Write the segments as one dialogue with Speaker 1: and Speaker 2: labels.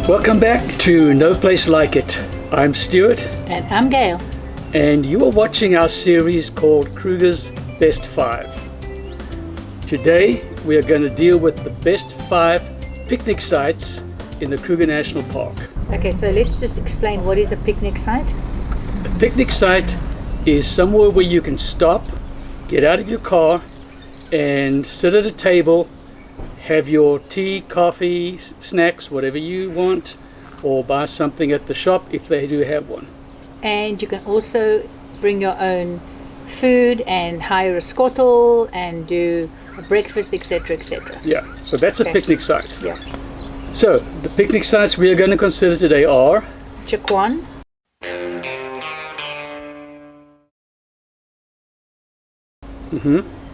Speaker 1: Welcome back to No Place Like It. I'm Stuart.
Speaker 2: And I'm Gail.
Speaker 1: And you are watching our series called Kruger's Best 5. Today we are going to deal with the best 5 picnic sites in the Kruger National Park.
Speaker 2: Okay, so let's just explain what is a picnic site.
Speaker 1: A picnic site is somewhere where you can stop, get out of your car, and sit at a table, have your tea, coffee, snacks, whatever you want, or buy something at the shop if they do have one.
Speaker 2: And you can also bring your own food and hire a skottel and do a breakfast, etc., etc.
Speaker 1: Yeah, so that's a picnic site.
Speaker 2: Yeah.
Speaker 1: So the picnic sites we are going to consider today are
Speaker 2: Chikwan,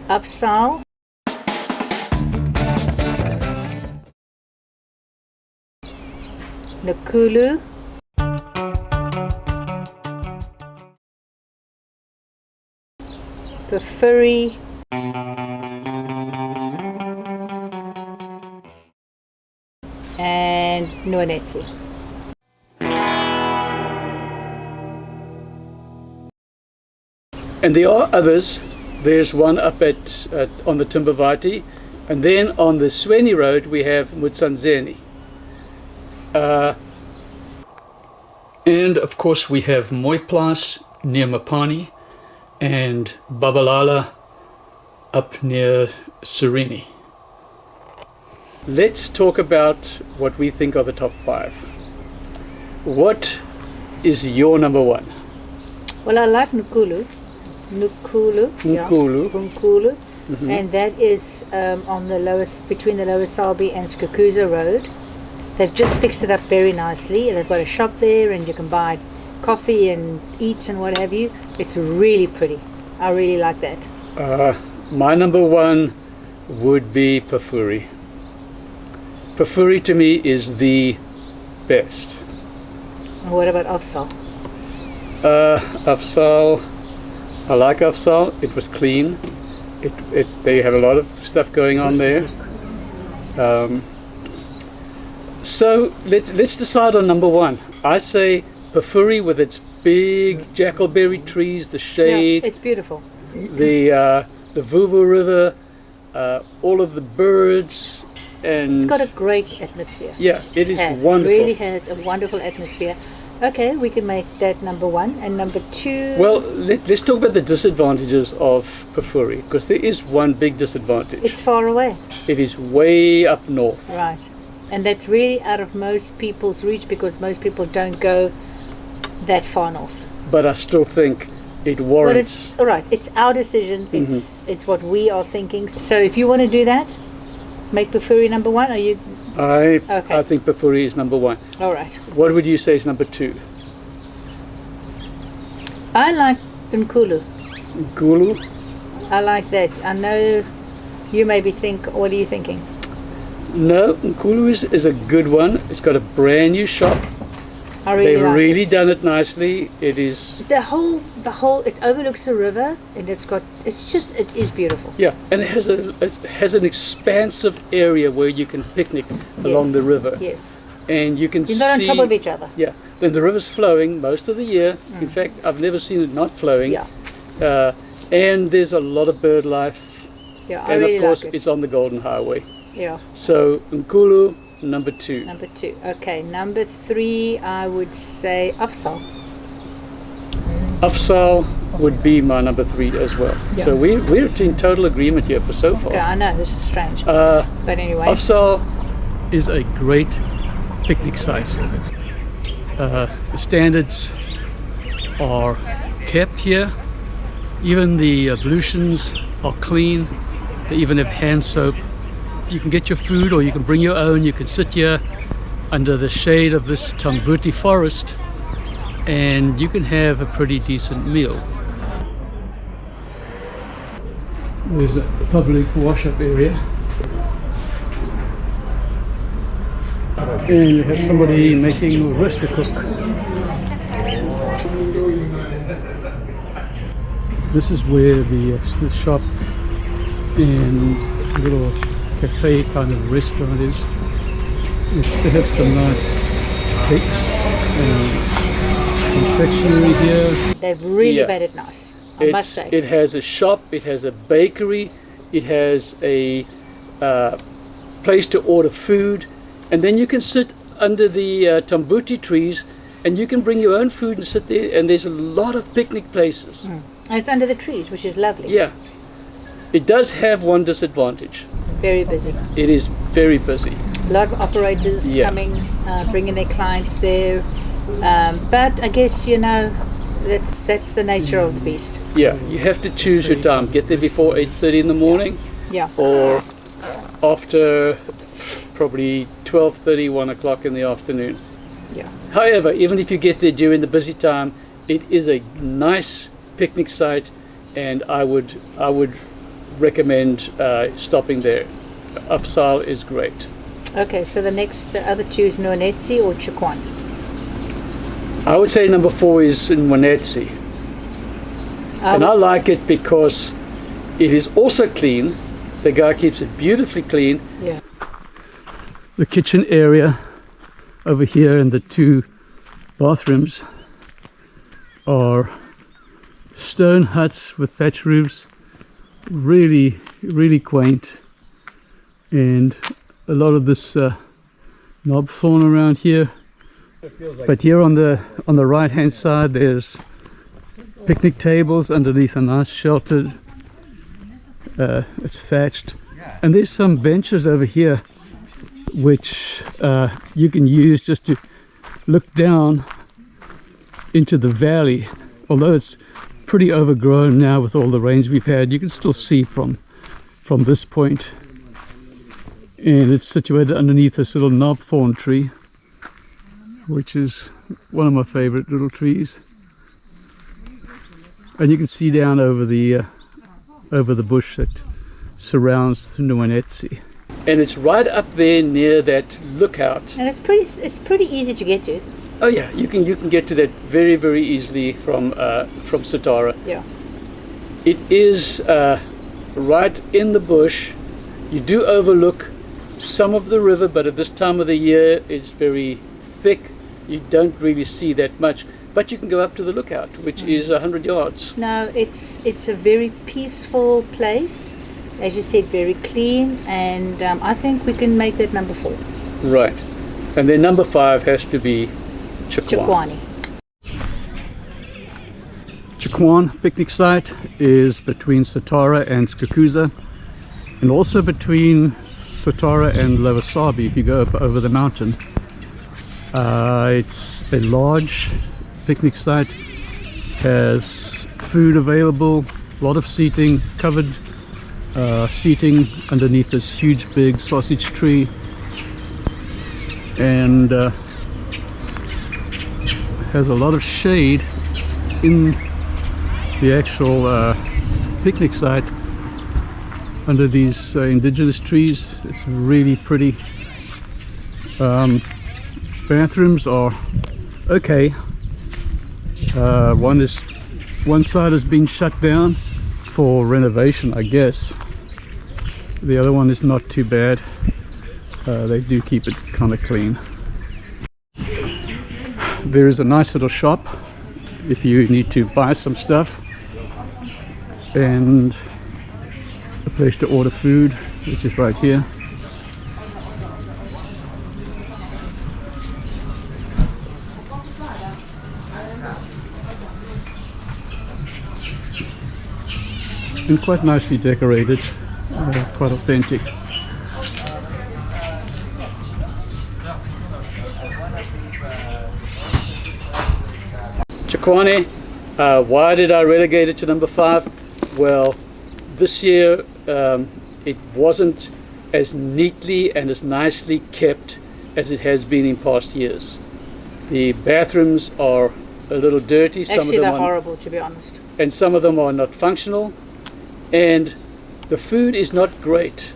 Speaker 2: Afsaal, Nkuhlu, Pafuri, and Nwanetsi.
Speaker 1: and there are others. There's one up at on the Timbavati, and then on the Sweni Road we have Mutsanzeni. And of course we have Mooiplas near Mapani and Babalala up near Sereni. Let's talk about what we think are the top 5. What is your number 1?
Speaker 2: Well, I like Nkuhlu. Nkuhlu. And that is on the lowest, between the Lower Selby and Skakuza Road. They've just fixed it up very nicely. They've got a shop there and you can buy coffee and eats and what have you. It's really pretty. I really like that.
Speaker 1: My number 1 would be Pafuri. Pafuri to me is the best.
Speaker 2: And what about Afsaal?
Speaker 1: Afsaal, I like Afsaal. It was clean. They have a lot of stuff going on there. So let's decide on number 1. I say Pafuri with its big jackalberry trees, the shade.
Speaker 2: Yeah, it's beautiful.
Speaker 1: The Vuvu River, all of the birds, and
Speaker 2: it's got a great atmosphere.
Speaker 1: Yeah, it is wonderful.
Speaker 2: It really has a wonderful atmosphere. Okay, we can make that number 1. And number 2...
Speaker 1: Well, let's talk about the disadvantages of Pafuri, because there is one big disadvantage.
Speaker 2: It's far away.
Speaker 1: It is way up north.
Speaker 2: Right. And that's really out of most people's reach because most people don't go that far north.
Speaker 1: But I still think it warrants...
Speaker 2: But it's all right. It's our decision. It's what we are thinking. So if you want to do that, make Pafuri number 1. Are you...
Speaker 1: I think Pafuri is number 1.
Speaker 2: All right.
Speaker 1: What would you say is number 2?
Speaker 2: I like Nkuhlu.
Speaker 1: Nkuhlu?
Speaker 2: I like that. I know you maybe think, what are you thinking?
Speaker 1: No, Nkuhlu is a good one. It's got a brand new shop. They've really done it nicely. It is
Speaker 2: the whole. It overlooks the river, and it is beautiful.
Speaker 1: Yeah, and it has an expansive area where you can picnic along the river.
Speaker 2: Yes.
Speaker 1: And you can see.
Speaker 2: You're not on top of each other.
Speaker 1: Yeah. Then the river's flowing most of the year. In fact, I've never seen it not flowing.
Speaker 2: Yeah.
Speaker 1: And there's a lot of bird life.
Speaker 2: Yeah,
Speaker 1: and of course, it's on the Golden Highway.
Speaker 2: Yeah.
Speaker 1: So Nkuhlu, number 2.
Speaker 2: Number 2. Okay. Number 3, I would say Afsaal.
Speaker 1: Afsaal would be my number 3 as well. Yeah. So we're in total agreement here for so far.
Speaker 2: Okay, I know this is strange. But anyway.
Speaker 1: Afsaal is a great picnic site. The standards are kept here. Even the ablutions are clean. They even have hand soap. You can get your food or you can bring your own. You can sit here under the shade of this Tambuti forest and you can have a pretty decent meal. There's a public wash-up area. And you have somebody making rooster cook. This is where the shop and little cafe kind of restaurant is. They have some nice cakes and confectionery here.
Speaker 2: They've really
Speaker 1: Yeah.
Speaker 2: made it nice, I must say.
Speaker 1: It has a shop, it has a bakery, it has a place to order food, and then you can sit under the tambuti trees and you can bring your own food and sit there, and there's a lot of picnic places.
Speaker 2: And it's under the trees, which is lovely.
Speaker 1: Yeah. It does have one disadvantage.
Speaker 2: Very busy.
Speaker 1: It is very busy.
Speaker 2: A lot of operators
Speaker 1: Yeah.
Speaker 2: coming, bringing their clients there. But I guess, you know, that's the nature of the beast.
Speaker 1: Yeah, you have to choose your time. Get there before 8:30 in the morning,
Speaker 2: Yeah.
Speaker 1: or after probably 12:30, 1 o'clock in the afternoon.
Speaker 2: Yeah.
Speaker 1: However, even if you get there during the busy time, it is a nice picnic site, and I would recommend stopping there. Afsaal is great.
Speaker 2: Okay, so the other two is Nwanetsi or Chikwani.
Speaker 1: I would say number 4 is in Nwanetsi. And I like it because it is also clean. The guy keeps it beautifully clean.
Speaker 2: Yeah.
Speaker 1: The kitchen area over here and the 2 bathrooms are stone huts with thatch roofs. Really, really quaint. And a lot of this knob thorn around here. But here on the right hand side there's picnic tables underneath a nice sheltered, it's thatched, and there's some benches over here which you can use just to look down into the valley. Although it's pretty overgrown now with all the rains we've had, you can still see from this point, and it's situated underneath this little knob thorn tree, which is one of my favorite little trees. And you can see down over the bush that surrounds Nwanetsi. And it's right up there near that lookout.
Speaker 2: And it's pretty easy to get to.
Speaker 1: Oh yeah, you can get to that very, very easily from Satara.
Speaker 2: Yeah.
Speaker 1: It is right in the bush. You do overlook some of the river, but at this time of the year it's very thick. You don't really see that much, but you can go up to the lookout, which is 100 yards.
Speaker 2: No, it's a very peaceful place, as you said, very clean, and I think we can make that number 4.
Speaker 1: Right, and then number 5 has to be Chikwani. Chikwani picnic site is between Satara and Skukuza, and also between Satara and Lower Sabi if you go up over the mountain. It's a large picnic site, has food available, a lot of seating, covered seating underneath this huge big sausage tree, and has a lot of shade in the actual picnic site under these indigenous trees. It's really pretty. Bathrooms are okay. One side has been shut down for renovation, I guess. The other one is not too bad. They do keep it kind of clean. There is a nice little shop if you need to buy some stuff, and a place to order food, which is right here. And quite nicely decorated, quite authentic. Chikwani, why did I relegate it to number 5? Well, this year it wasn't as neatly and as nicely kept as it has been in past years. The bathrooms are a little dirty.
Speaker 2: Actually,
Speaker 1: some of them
Speaker 2: they're
Speaker 1: are,
Speaker 2: horrible, to be honest.
Speaker 1: and some of them are not functional, and the food is not great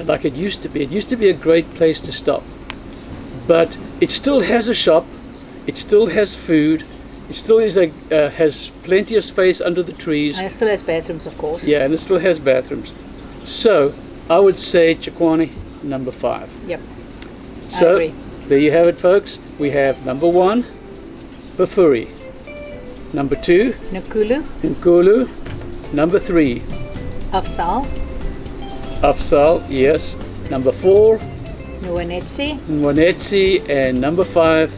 Speaker 1: like it used to be. It used to be a great place to stop, but it still has a shop, it still has food, it still is has plenty of space under the trees.
Speaker 2: And it still has bathrooms, of course.
Speaker 1: Yeah, and it still has bathrooms. So I would say Chikwani number 5.
Speaker 2: Yep.
Speaker 1: So
Speaker 2: I agree.
Speaker 1: there you have it, folks. We have number 1, Pafuri. Number 2,
Speaker 2: Nkuhlu,
Speaker 1: Number 3,
Speaker 2: Afsaal,
Speaker 1: Afsaal, yes. Number 4,
Speaker 2: Nwanetsi,
Speaker 1: and number 5,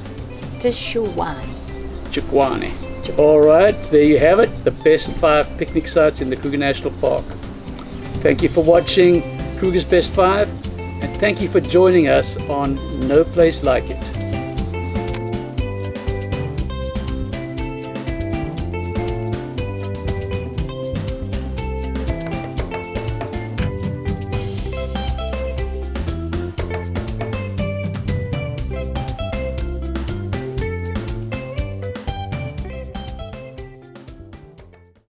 Speaker 2: Tshuwane.
Speaker 1: All right, there you have it, the best 5 picnic sites in the Kruger National Park. Thank you for watching Kruger's Best 5, and thank you for joining us on No Place Like It.